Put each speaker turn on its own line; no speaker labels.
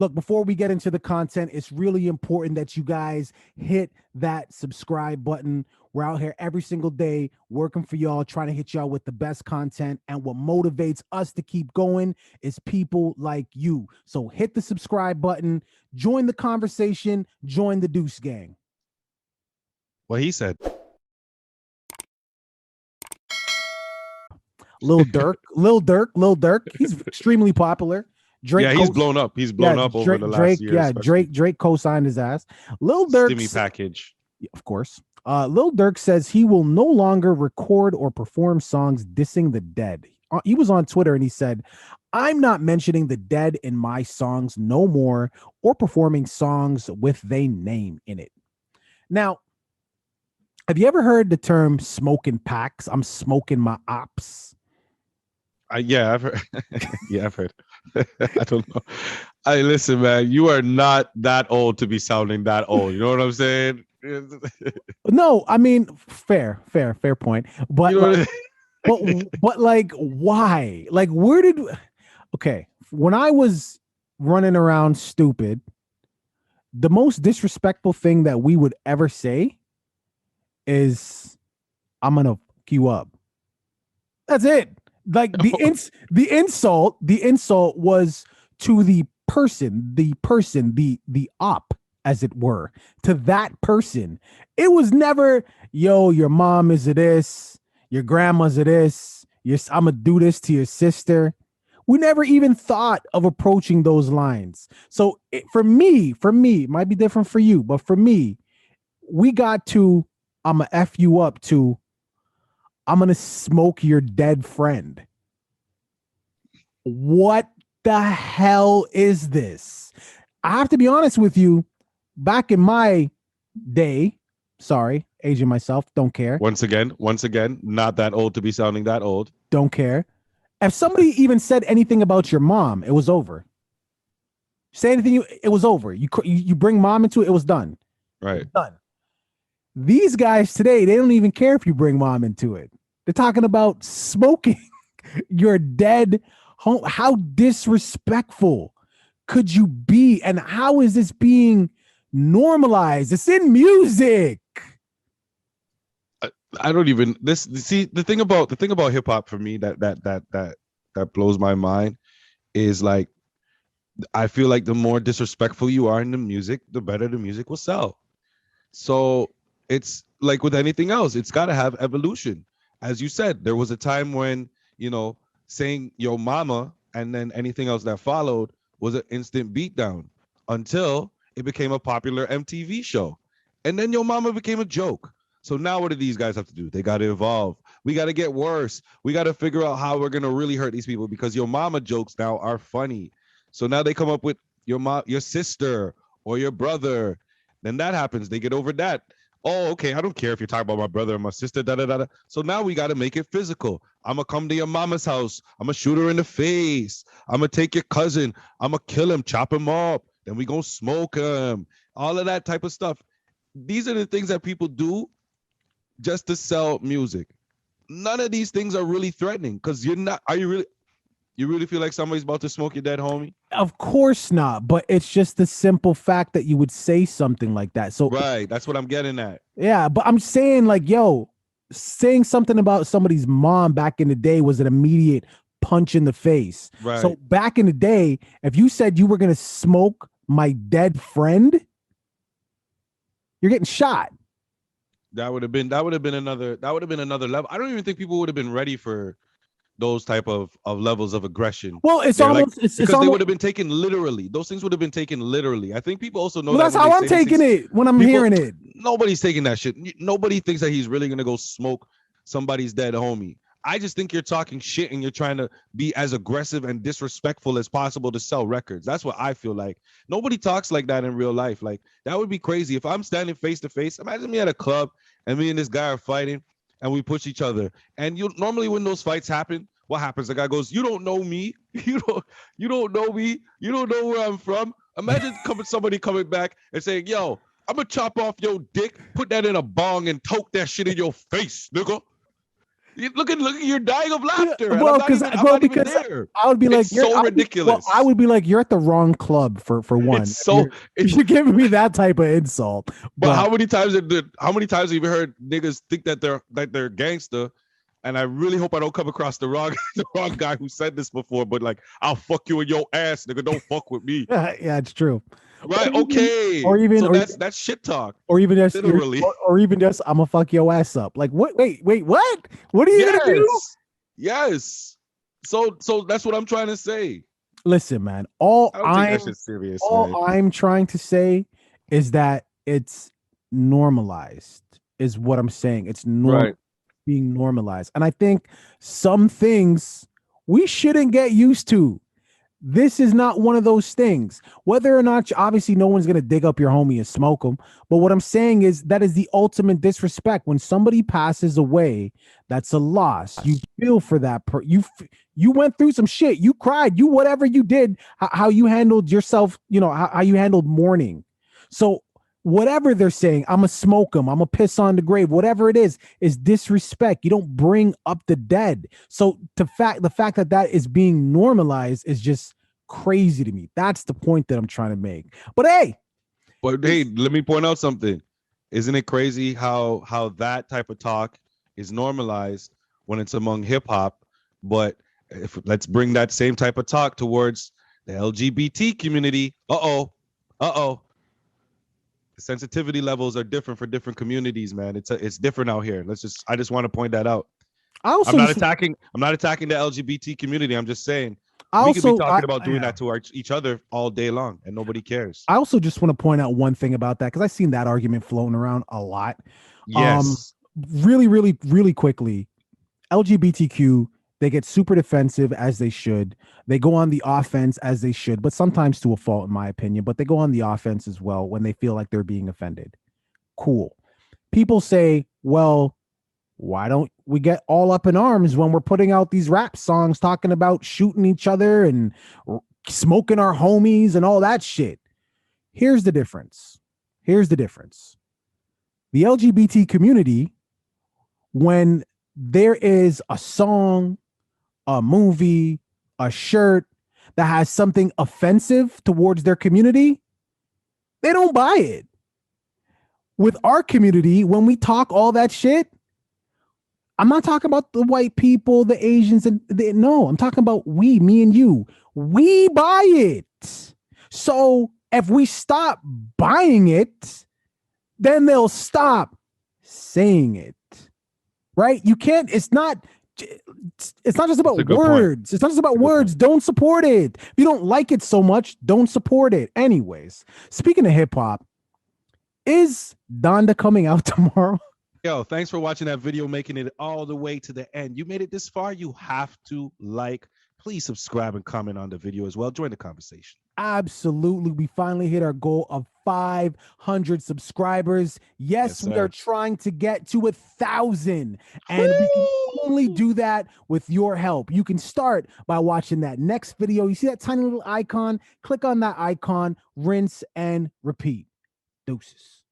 Look, before we get into the content, it's really important that you guys hit that subscribe button. We're out here every single day working for y'all, trying to hit y'all with the best content. And what motivates us to keep going is people like you. So hit the subscribe button, join the conversation, join the Deuce Gang.
What he said.
Lil Durk. He's extremely popular. Drake,
yeah, he's blown up. He's blown up over the last year.
Yeah, Drake co-signed his ass. Lil Durk
Stimmy package,
of course. Lil Durk says he will no longer record or perform songs dissing the dead. He was on Twitter and he said, "I'm not mentioning the dead in my songs no more, or performing songs with they name in it." Now, have you ever heard the term "smoking packs"? I'm smoking my ops.
Yeah, I've heard. Yeah, I've heard. I don't know. I listen, man. You are not that old to be sounding that old. You know what I'm saying?
No, I mean, fair point. But
you know
but like, why? Like, where did? Okay, when I was running around stupid, the most disrespectful thing that we would ever say is, "I'm gonna fuck you up." That's it. Like the insult was to the person, the op, as it were, to that person. It was never, "Yo, your mom is a this, your grandma's a this, I'm gonna do this to your sister." We never even thought of approaching those lines. So for me, it might be different for you, but for me, we got to, "I'm gonna F you up," to, "I'm gonna smoke your dead friend." What the hell is this? I have to be honest with you. Back in my day, sorry, aging myself, don't care.
Once again, not that old to be sounding that old.
Don't care. If somebody even said anything about your mom, it was over. Say anything, it was over. You bring mom into it, it was done.
Right.
It's done. These guys today, they don't even care if you bring mom into it. They're talking about smoking your dead home. How disrespectful could you be? And how is this being normalized? It's in music.
I don't even see the thing about hip hop for me that blows my mind is like, I feel like the more disrespectful you are in the music, the better the music will sell. So it's like with anything else, it's got to have evolution. As you said, there was a time when, saying "yo mama" and then anything else that followed was an instant beatdown until it became a popular MTV show. And then "yo mama" became a joke. So now what do these guys have to do? They got to evolve. We got to get worse. We got to figure out how we're going to really hurt these people, because "yo mama" jokes now are funny. So now they come up with your mom, your sister, or your brother. Then that happens. They get over that. Oh, okay. I don't care if you're talking about my brother or my sister. Da da da. So now we got to make it physical. I'm gonna come to your mama's house. I'm gonna shoot her in the face. I'm gonna take your cousin. I'm gonna kill him, chop him up. Then we gonna smoke him. All of that type of stuff. These are the things that people do just to sell music. None of these things are really threatening, because you're not. Are you really? You really feel like somebody's about to smoke your dead homie?
Of course not, but it's just the simple fact that you would say something like that. So
right, that's what I'm getting at.
Yeah, but I'm saying, like, yo, saying something about somebody's mom back in the day was an immediate punch in the face.
Right.
So back in the day, if you said you were gonna smoke my dead friend, you're getting shot.
That would have been another level. I don't even think people would have been ready for those type of levels of aggression.
Well, it's almost
because they would have been taken literally. Those things would have been taken literally. I think people also know
that's how I'm taking it when I'm hearing it.
Nobody's taking that shit. Nobody thinks that he's really gonna go smoke somebody's dead homie. I just think you're talking shit and you're trying to be as aggressive and disrespectful as possible to sell records. That's what I feel like. Nobody talks like that in real life. Like, that would be crazy. If I'm standing face to face, imagine me at a club and me and this guy are fighting and we push each other. And normally when those fights happen, what happens? The guy goes, "You don't know me. You don't know me. You don't know where I'm from." Imagine somebody coming back and saying, "Yo, I'm gonna chop off your dick, put that in a bong and toke that shit in your face, nigga." Look, you're dying of laughter, and
Well,
I'm not even there.
I would be like,
It's so
well,
ridiculous.
I would be like, you're at the wrong club for one.
It's so it's
You're giving me that type of insult.
But
But
how many times have you heard niggas think that they're gangster? And I really hope I don't come across the wrong the wrong guy who said this before. But like, I'll fuck you in your ass, nigga. Don't fuck with me.
yeah, it's true.
Right? Okay. So that's shit talk.
Or even just
Literally.
or even just I'm gonna fuck your ass up. Like what? Wait, what? What are you gonna do?
Yes. So that's what I'm trying to say.
Listen, man.
I don't take that shit serious, man.
I'm trying to say is that it's normalized. Is what I'm saying. It's
Right.
being normalized, and I think some things we shouldn't get used to. This is not one of those things. Whether or not, obviously, no one's gonna dig up your homie and smoke him. But what I'm saying is that is the ultimate disrespect. When somebody passes away, that's a loss. You feel for that. You went through some shit. You cried. You whatever you did. How you handled yourself. You know how you handled mourning. So whatever they're saying, I'm gonna smoke them. I'm gonna piss on the grave. Whatever it is disrespect. You don't bring up the dead. So the fact that is being normalized is just crazy to me. That's the point that I'm trying to make. But hey,
let me point out something. Isn't it crazy how that type of talk is normalized when it's among hip hop? But let's bring that same type of talk towards the LGBT community. Uh-oh. The sensitivity levels are different for different communities, man. It's different out here. I just want to point that out. I'm not attacking the LGBT community. I'm just saying we could be talking about doing that to each other all day long and nobody cares.
I also just want to point out one thing about that because I've seen that argument floating around a lot.
Yes.
Really, really, really quickly, LGBTQ, they get super defensive as they should. They go on the offense as they should, but sometimes to a fault, in my opinion. But they go on the offense as well when they feel like they're being offended. Cool. People say, well, why don't we get all up in arms when we're putting out these rap songs talking about shooting each other and smoking our homies and all that shit? Here's the difference. The LGBT community, when there is a song, a movie, a shirt that has something offensive towards their community, they don't buy it. With our community, when we talk all that shit, I'm not talking about the white people, the Asians, no, I'm talking about me and you. We buy it. So if we stop buying it, then they'll stop saying it. Right? You can't, it's not just about words.
Point.
It's not just about words. Don't support it. If you don't like it so much, don't support it. Anyways, speaking of hip hop, is Donda coming out tomorrow?
Yo, thanks for watching that video, making it all the way to the end. You made it this far, you have to like. Please subscribe and comment on the video as well. Join the conversation.
Absolutely. We finally hit our goal of 500 subscribers. Yes, we are trying to get to 1,000. And we can only do that with your help. You can start by watching that next video. You see that tiny little icon? Click on that icon, rinse and repeat. Deuces.